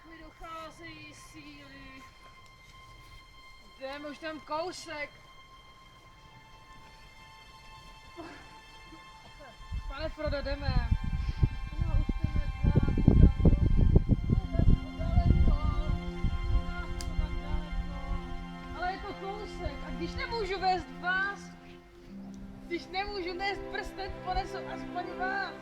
mi docházejí síly. Jdeme už tam kousek. Pane Frodo, jdeme. No, už jdeme ale je to kousek. A když nemůžu vést vás, když nemůžu nést prsten, ponesu aspoň vás.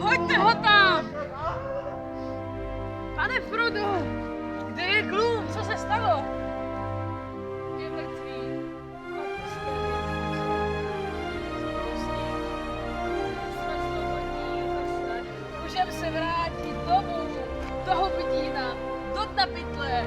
Hoďte ho tam! Pane Frodo, kde je Glum? Co se stalo? Je mrtvý. Jsme svobodní zase. Můžeme se vrátit domů, do Hobdína, do Dna pytle.